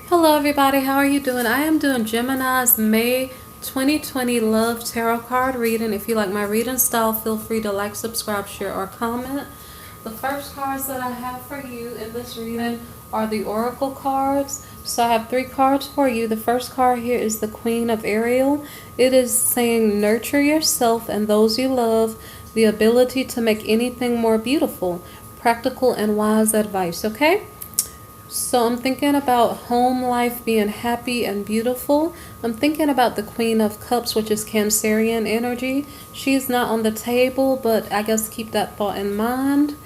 Hello everybody, how are you doing? I am doing Gemini's May 2020 Love Tarot card reading. If you like my reading style, feel free to like, subscribe, share, or comment. The first cards that I have for you in this reading are the Oracle cards. So I have three cards for you. The first card here is the Queen of Ariel. It is saying nurture yourself and those you love, the ability to make anything more beautiful, practical and wise advice, okay? So I'm thinking about home life being happy and beautiful. I'm thinking about the Queen of Cups, which is Cancerian energy. She's not on the table, but I guess keep that thought in mind.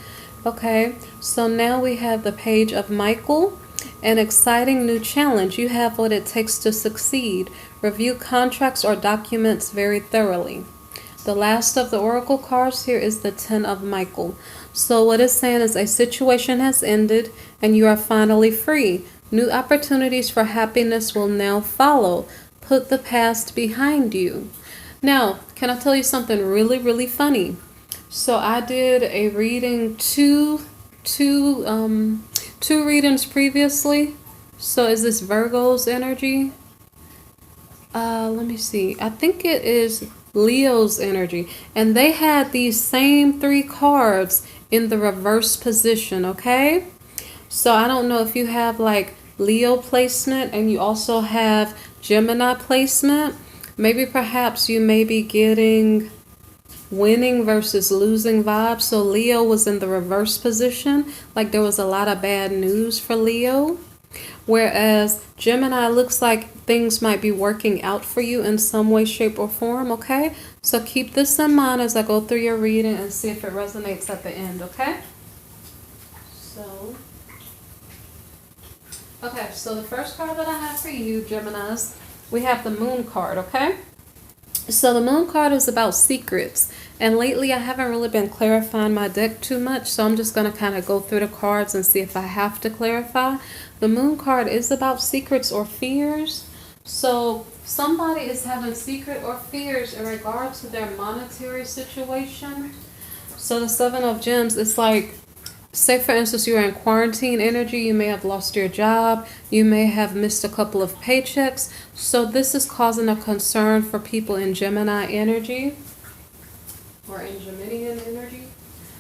Okay, so now we have the Page of Michael. An exciting new challenge. You have what it takes to succeed. Review contracts or documents very thoroughly. The last of the oracle cards here is the Ten of Michael. So what it's saying is a situation has ended and you are finally free. New opportunities for happiness will now follow. Put the past behind you. Now, can I tell you something really, really funny? So I did a reading two readings previously. So is this Virgo's energy? Let me see. I think it is Leo's energy. And they had these same three cards in the reverse position, okay? So I don't know if you have like Leo placement and you also have Gemini placement. Maybe perhaps you may be getting winning versus losing vibes. So Leo was in the reverse position. Like there was a lot of bad news for Leo. Whereas Gemini looks like things might be working out for you in some way, shape, or form, okay? So keep this in mind as I go through your reading and see if it resonates at the end, okay? So the first card that I have for you, Geminis, we have the Moon card, okay? So the Moon card is about secrets. And lately I haven't really been clarifying my deck too much, so I'm just going to kind of go through the cards and see if I have to clarify. The Moon card is about secrets or fears. So somebody is having secret or fears in regard to their monetary situation. So the Seven of Gems, it's like, say for instance you're in quarantine energy, you may have lost your job, you may have missed a couple of paychecks. So this is causing a concern for people in Gemini energy or in Geminian energy.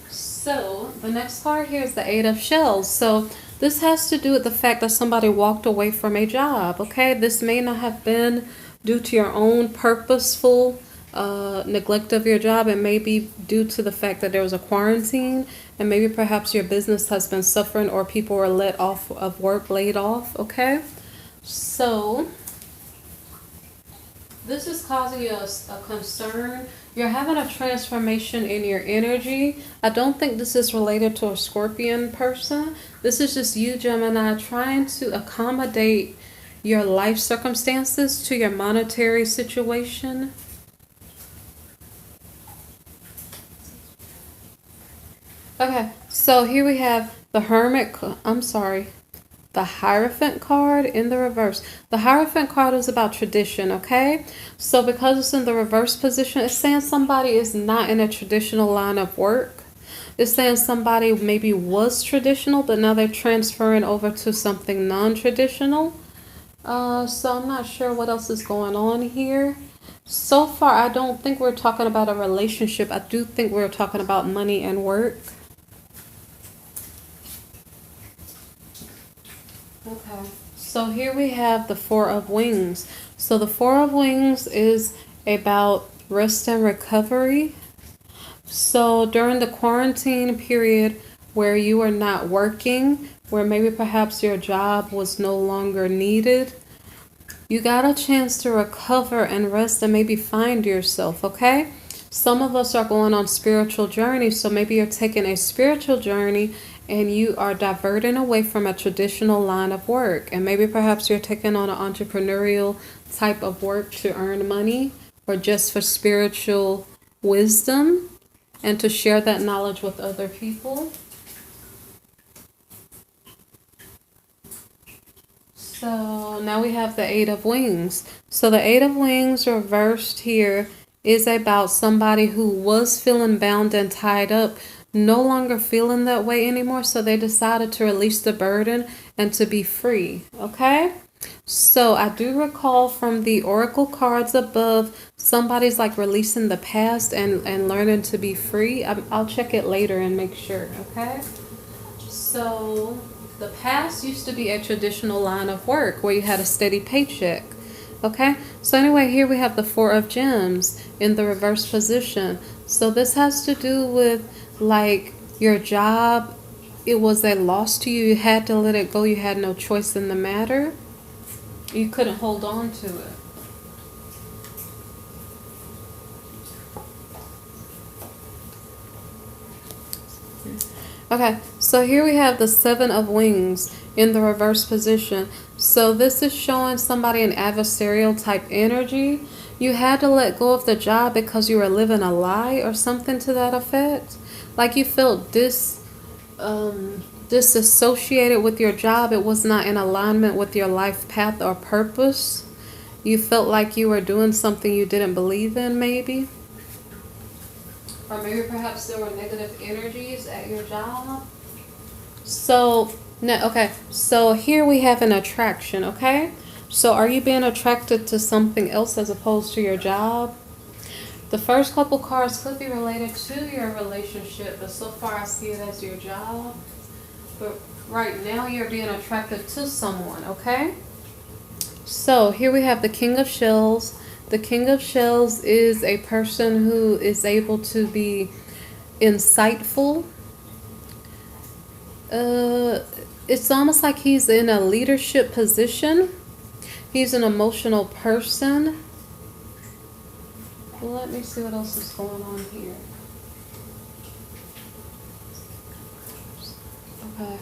So the next card here is the Eight of Shells. So this has to do with the fact that somebody walked away from a job, okay? This may not have been due to your own purposeful neglect of your job. It may be due to the fact that there was a quarantine and maybe perhaps your business has been suffering or people were let off of work, laid off, okay? So this is causing you a concern. You're having a transformation in your energy. I don't think this is related to a Scorpion person. This is just you, Gemini, trying to accommodate your life circumstances to your monetary situation. Okay, so here we have the the Hierophant card in the reverse. The Hierophant card is about tradition, okay? So because it's in the reverse position, it's saying somebody is not in a traditional line of work. It's saying somebody maybe was traditional, but now they're transferring over to something non-traditional. So I'm not sure what else is going on here. So far, I don't think we're talking about a relationship. I do think we're talking about money and work. Okay, so here we have the Four of Wings. So the Four of Wings is about rest and recovery. So during the quarantine period where you are not working, where maybe perhaps your job was no longer needed, you got a chance to recover and rest and maybe find yourself, okay? Some of us are going on spiritual journeys, so maybe you're taking a spiritual journey and you are diverting away from a traditional line of work. And maybe perhaps you're taking on an entrepreneurial type of work to earn money or just for spiritual wisdom and to share that knowledge with other people. So now we have the Eight of Wings. So the Eight of Wings reversed here is about somebody who was feeling bound and tied up, no longer feeling that way anymore, so they decided to release the burden and to be free, okay? So I do recall from the oracle cards above, somebody's like releasing the past and learning to be free. I'll check it later and make sure, okay? So the past used to be a traditional line of work where you had a steady paycheck. Okay, so anyway, here we have the Four of Gems in the reverse position. So this has to do with like your job. It was a loss to you. You had to let it go. You had no choice in the matter. You couldn't hold on to it. Okay, so here we have the Seven of Wings in the reverse position. So this is showing somebody an adversarial type energy. You had to let go of the job because you were living a lie or something to that effect. Like you felt disassociated with your job. It was not in alignment with your life path or purpose. You felt like you were doing something you didn't believe in, maybe. Or maybe perhaps there were negative energies at your job. So, no, okay. So here we have an attraction, okay? So are you being attracted to something else as opposed to your job? The first couple cards could be related to your relationship, but so far I see it as your job. But right now you're being attracted to someone, okay? So here we have the King of Shells. The King of Shells is a person who is able to be insightful. It's almost like he's in a leadership position. He's an emotional person. Let me see what else is going on here. Okay.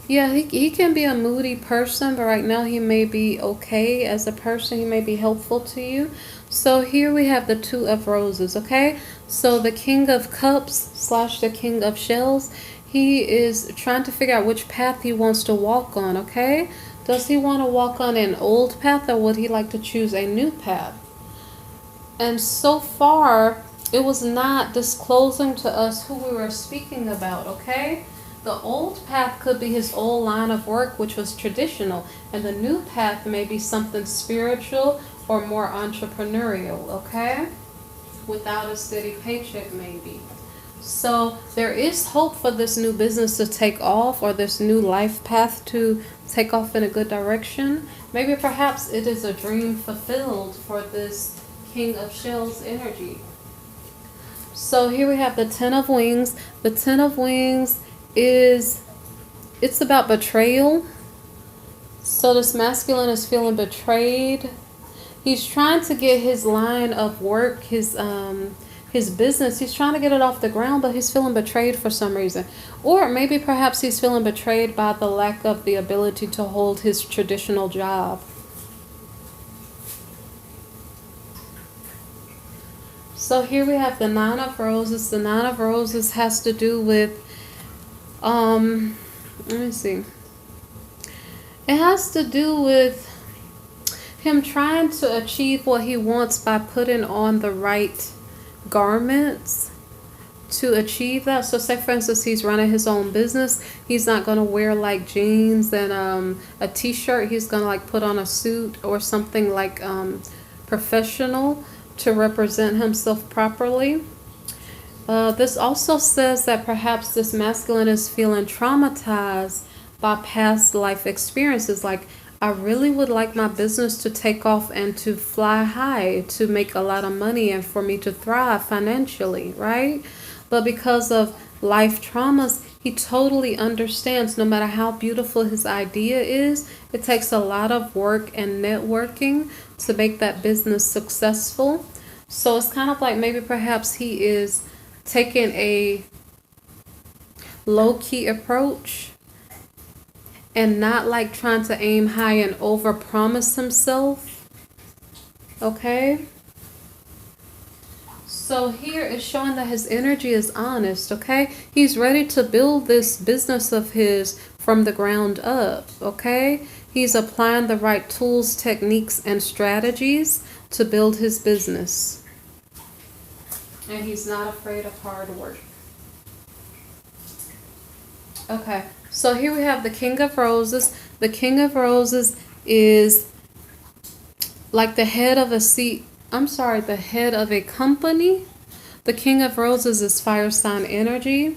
Yeah, he can be a moody person, but right now he may be okay as a person. He may be helpful to you. So here we have the Two of Roses, okay? So the King of Cups slash the King of Shells, he is trying to figure out which path he wants to walk on, okay? Does he want to walk on an old path or would he like to choose a new path? And so far, it was not disclosing to us who we were speaking about, okay? The old path could be his old line of work, which was traditional, and the new path may be something spiritual or more entrepreneurial, okay? Without a steady paycheck, maybe. So there is hope for this new business to take off or this new life path to take off in a good direction. Maybe perhaps it is a dream fulfilled for this King of Shells energy. So here we have the Ten of Wings. The Ten of Wings it's about betrayal. So this masculine is feeling betrayed. He's trying to get his line of work, his business, he's trying to get it off the ground, but he's feeling betrayed for some reason. Or maybe perhaps he's feeling betrayed by the lack of the ability to hold his traditional job. So here we have the Nine of Roses. The Nine of Roses has to do with let me see. It has to do with him trying to achieve what he wants by putting on the right garments to achieve that. So say for instance he's running his own business, he's not going to wear like jeans and a t-shirt. He's going to like put on a suit or something like professional to represent himself properly. This also says that perhaps this masculine is feeling traumatized by past life experiences. Like, I really would like my business to take off and to fly high, to make a lot of money and for me to thrive financially, right? But because of life traumas, he totally understands no matter how beautiful his idea is, it takes a lot of work and networking to make that business successful. So it's kind of like maybe perhaps he is taking a low-key approach and not like trying to aim high and over-promise himself. Okay? So here it's showing that his energy is honest, okay? He's ready to build this business of his from the ground up, okay? He's applying the right tools, techniques, and strategies to build his business. And he's not afraid of hard work. Okay, so here we have the King of Roses. The King of Roses is like the head of a seat. I'm sorry, the head of a company. The King of Roses is fire sign energy.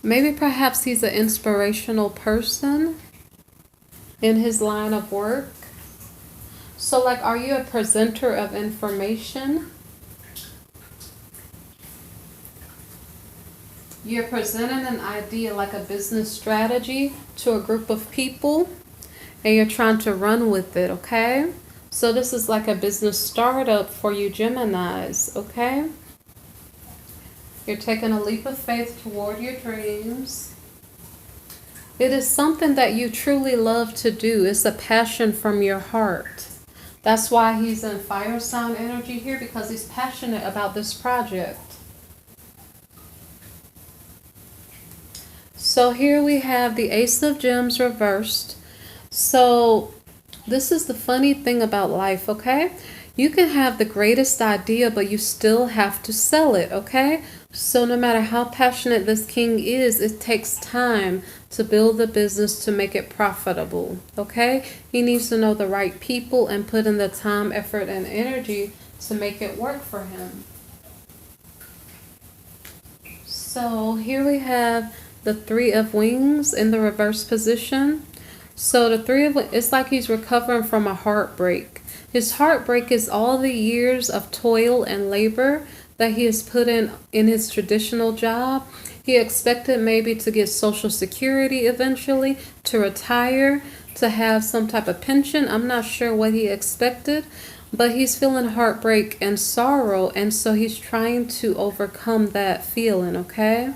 Maybe perhaps he's an inspirational person in his line of work. So like, are you a presenter of information? You're presenting an idea, like a business strategy, to a group of people, and you're trying to run with it, okay? So this is like a business startup for you Geminis, okay? You're taking a leap of faith toward your dreams. It is something that you truly love to do. It's a passion from your heart. That's why he's in fire sign energy here, because he's passionate about this project. So here we have the Ace of Gems reversed. So this is the funny thing about life, okay? You can have the greatest idea, but you still have to sell it, okay? So no matter how passionate this king is, it takes time to build the business to make it profitable, okay? He needs to know the right people and put in the time, effort, and energy to make it work for him. So here we have the Three of Wings in the reverse position. So the Three of Wings, it's like he's recovering from a heartbreak. His heartbreak is all the years of toil and labor that he has put in his traditional job. He expected maybe to get Social Security eventually, to retire, to have some type of pension. I'm not sure what he expected, but he's feeling heartbreak and sorrow, and so he's trying to overcome that feeling, okay?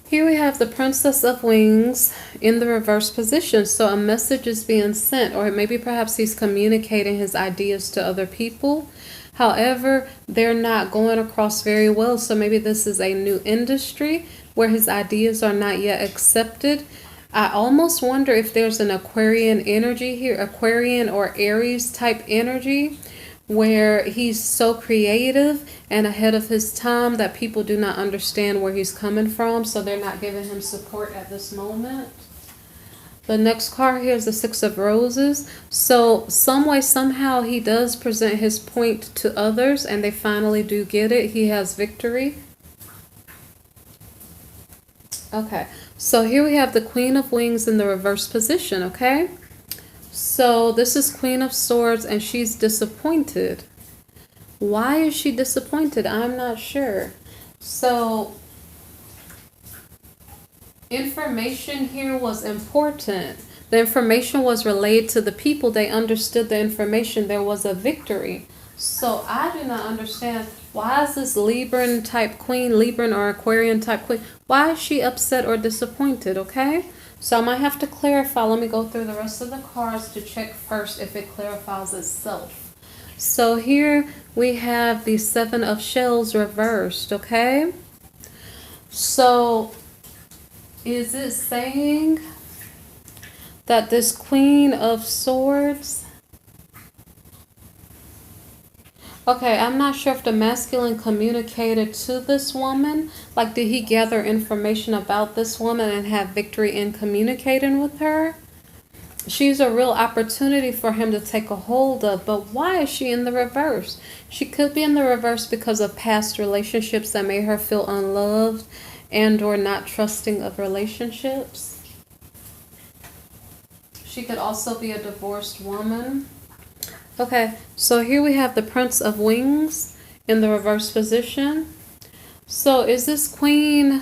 Here we have the Princess of Wings in the reverse position. So a message is being sent, or maybe perhaps he's communicating his ideas to other people. However, they're not going across very well. So maybe this is a new industry where his ideas are not yet accepted. I almost wonder if there's an Aquarian energy here, Aquarian or Aries type energy, where he's so creative and ahead of his time that people do not understand where he's coming from, so they're not giving him support at this moment. The next card here is the Six of Roses. So some way, somehow, he does present his point to others, and they finally do get it. He has victory. Okay, so here we have the Queen of Wings in the reverse position, okay? So this is Queen of Swords, and she's disappointed. Why is she disappointed? I'm not sure. So information here was important. The information was relayed to the people. They understood the information. There was a victory. So I do not understand, why is this Libran type queen, Libran or Aquarian type queen, why is she upset or disappointed, okay? So I might have to clarify. Let me go through the rest of the cards to check first if it clarifies itself. So here we have the Seven of Shells reversed, okay? So is it saying that this Queen of Swords... Okay, I'm not sure if the masculine communicated to this woman. Like, did he gather information about this woman and have victory in communicating with her? She's a real opportunity for him to take a hold of. But why is she in the reverse? She could be in the reverse because of past relationships that made her feel unloved and or not trusting of relationships. She could also be a divorced woman. Okay, so here we have the Prince of Wings in the reverse position. So is this queen,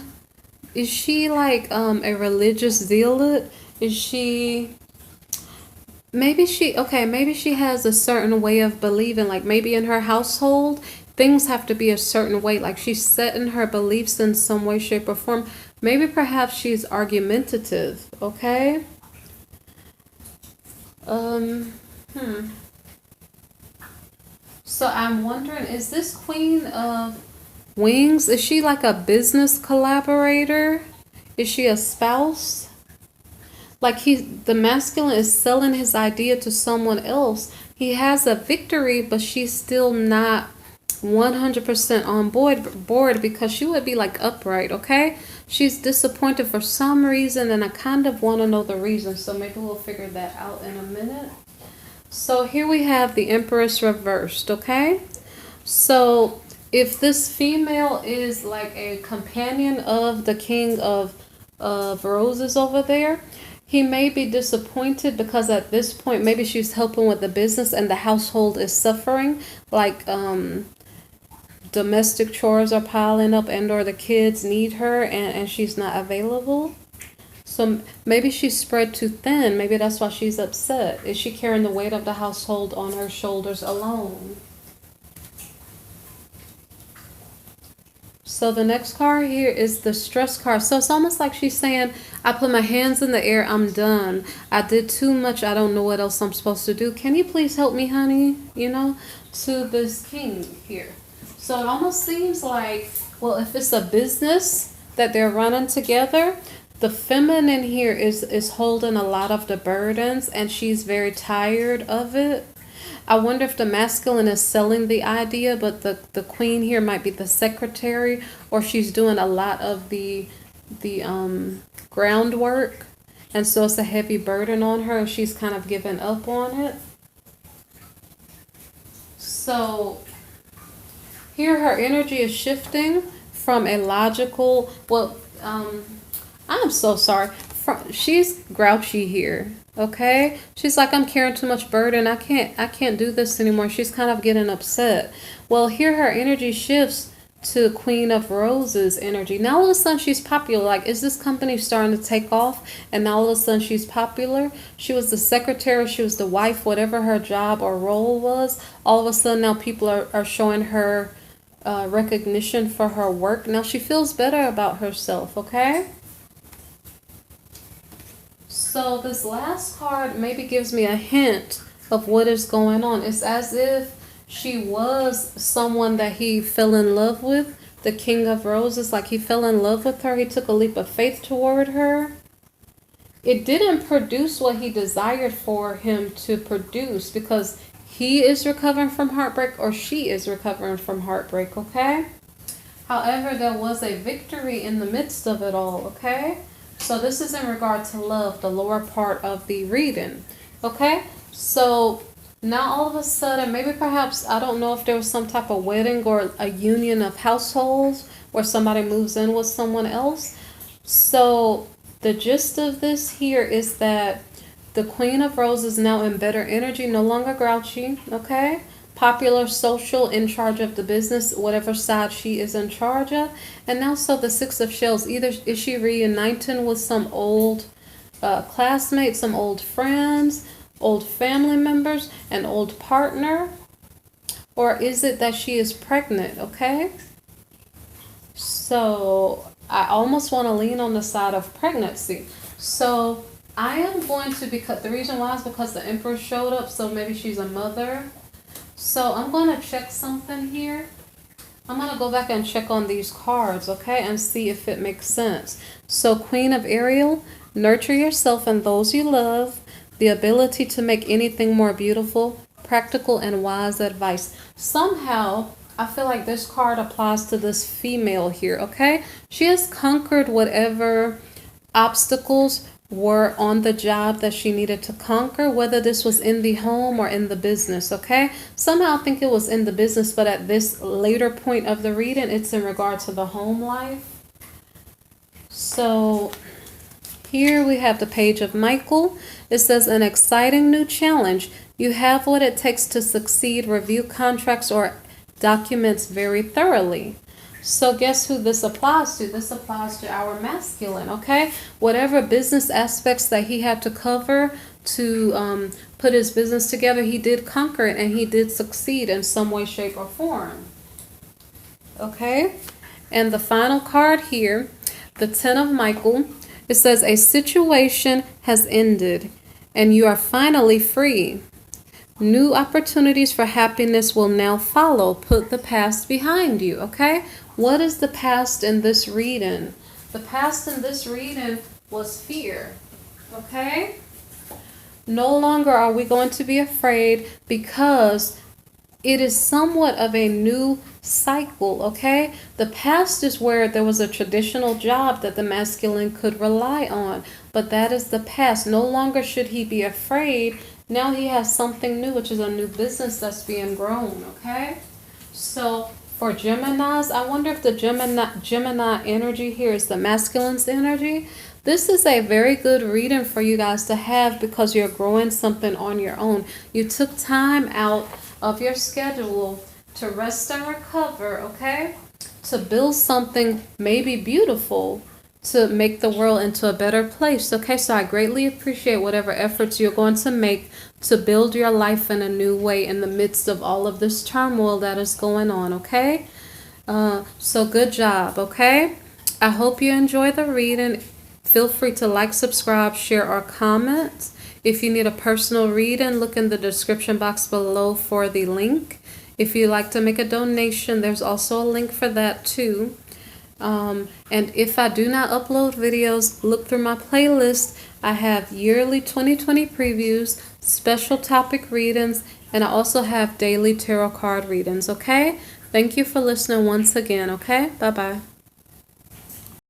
is she like a religious zealot? Is she, maybe she has a certain way of believing, like maybe in her household, things have to be a certain way, like she's set in her beliefs in some way, shape, or form. Maybe perhaps she's argumentative, okay? So I'm wondering, is this Queen of Wings, is she like a business collaborator? Is she a spouse? Like the masculine is selling his idea to someone else. He has a victory, but she's still not 100% on board because she would be like upright, okay? She's disappointed for some reason, and I kind of want to know the reason, so maybe we'll figure that out in a minute. So here we have the Empress reversed, okay? So if this female is like a companion of the King of Roses over there, he may be disappointed because at this point maybe she's helping with the business and the household is suffering, like domestic chores are piling up and or the kids need her, and she's not available. So maybe she's spread too thin. Maybe that's why she's upset. Is she carrying the weight of the household on her shoulders alone? So the next card here is the stress card. So it's almost like she's saying, I put my hands in the air, I'm done. I did too much, I don't know what else I'm supposed to do. Can you please help me, honey? You know, to this king here. So it almost seems like, well, if it's a business that they're running together, the feminine here is holding a lot of the burdens and she's very tired of it. I wonder if the masculine is selling the idea, but the queen here might be the secretary, or she's doing a lot of the groundwork, and so it's a heavy burden on her and she's kind of giving up on it. So here her energy is shifting from a logical, well, I'm so sorry. She's grouchy here. Okay, she's like, I'm carrying too much burden. I can't do this anymore. She's kind of getting upset. Well, here her energy shifts to Queen of Roses energy. Now all of a sudden she's popular. Like, is this company starting to take off? And now all of a sudden she's popular. She was the secretary, she was the wife, whatever her job or role was. All of a sudden now people are showing her recognition for her work. Now she feels better about herself, okay? So this last card maybe gives me a hint of what is going on. It's as if she was someone that he fell in love with, the King of Roses, like he fell in love with her. He took a leap of faith toward her. It didn't produce what he desired for him to produce because he is recovering from heartbreak or she is recovering from heartbreak, okay? However, there was a victory in the midst of it all, okay? So this is in regard to love, the lower part of the reading. Okay, so now all of a sudden, maybe perhaps, I don't know if there was some type of wedding or a union of households where somebody moves in with someone else. So the gist of this here is that the Queen of Roses is now in better energy, no longer grouchy, okay? Popular, social, in charge of the business, whatever side she is in charge of. And now so the Six of Shells, either is she reuniting with some old classmates, some old friends, old family members, an old partner, or is it that she is pregnant, okay? So I almost want to lean on the side of pregnancy. So I am going to, because the reason why is because the Emperor showed up, so maybe she's a mother. So I'm going to check something here. I'm going to go back and check on these cards, okay, and see if it makes sense. So Queen of Ariel, nurture yourself and those you love, the ability to make anything more beautiful, practical and wise advice. Somehow, I feel like this card applies to this female here, okay? She has conquered whatever obstacles were on the job that she needed to conquer, whether this was in the home or in the business, okay? Somehow I think it was in the business, but at this later point of the reading, it's in regard to the home life. So here we have the Page of Michael. It says, an exciting new challenge. You have what it takes to succeed. Review contracts or documents very thoroughly. So guess who this applies to? This applies to our masculine, okay? Whatever business aspects that he had to cover to put his business together, he did conquer it and he did succeed in some way, shape, or form. Okay? And the final card here, the Ten of Michael, it says, a situation has ended and you are finally free. New opportunities for happiness will now follow. Put the past behind you, okay? What is the past in this reading? The past in this reading was fear, okay? No longer are we going to be afraid because it is somewhat of a new cycle, okay? The past is where there was a traditional job that the masculine could rely on, but that is the past. No longer should he be afraid. Now he has something new, which is a new business that's being grown, okay? So for Geminis, I wonder if the Gemini energy here is the masculine's energy. This is a very good reading for you guys to have because you're growing something on your own. You took time out of your schedule to rest and recover, okay? To build something maybe beautiful to make the world into a better place, okay? So I greatly appreciate whatever efforts you're going to make to build your life in a new way in the midst of all of this turmoil that is going on, okay? So good job, okay? I hope you enjoy the reading. Feel free to like, subscribe, share, or comment. If you need a personal reading, look in the description box below for the link. If you'd like to make a donation, there's also a link for that too. And if I do not upload videos, look through my playlist. I have yearly 2020 previews, special topic readings, and I also have daily tarot card readings, okay? Thank you for listening once again, okay? Bye-bye.